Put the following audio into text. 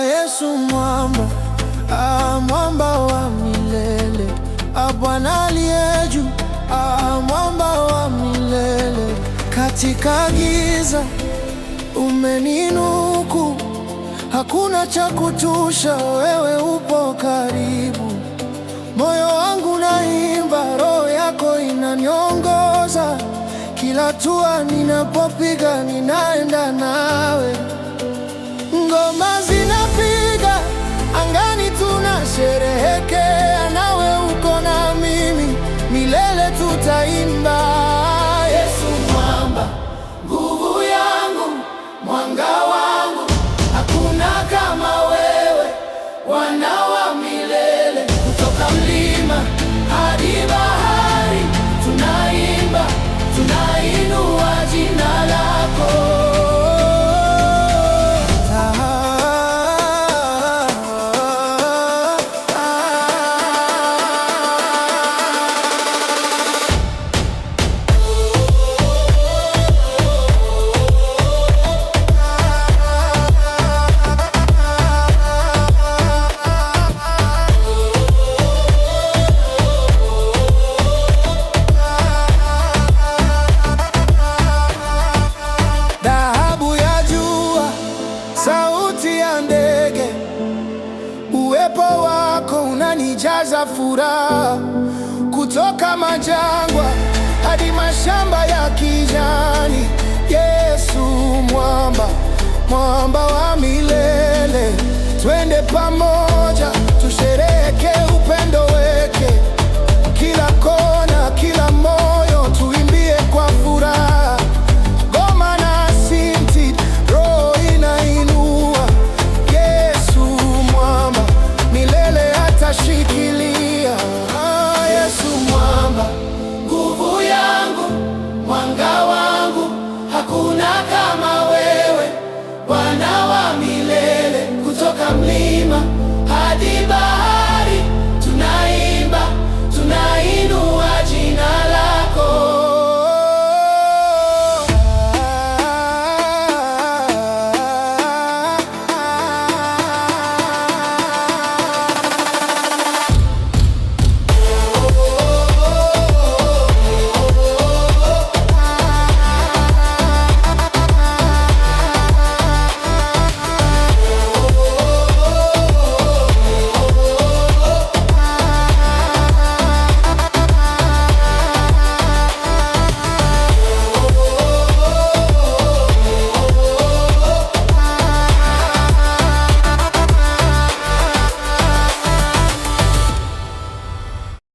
Yesu mwamba, mwamba wa milele, Bwana aliye juu, mwamba wa milele. Katika giza umeninuku, hakuna cha kutusha, wewe upo karibu. Moyo wangu naimba, roho yako inaniongoza, kila hatua ninapopiga ninaenda nawe. Ngoma zinapiga angani, tunasherehekea, nawe uko na mimi, milele tutaimba. Yesu mwamba, nguvu yangu, mwanga wangu, hakuna kama wewe, Bwana wa milele. Kutoka mlima hadi bahari, tunaimba, tunainua jina lako. Sauti ya ndege, uwepo wako unanijaza furaha. Kutoka majangwa hadi mashamba ya kijani, Yesu mwamba, mwamba wa milele. Twende pamoja tusherehekee upendo wake, kila kona, kila moyo tuimbie kwa furaha. Shikilia. Yesu mwamba, nguvu yangu, mwanga wangu, hakuna kama wewe, Bwana wa milele. Kutoka mlima hadi bahari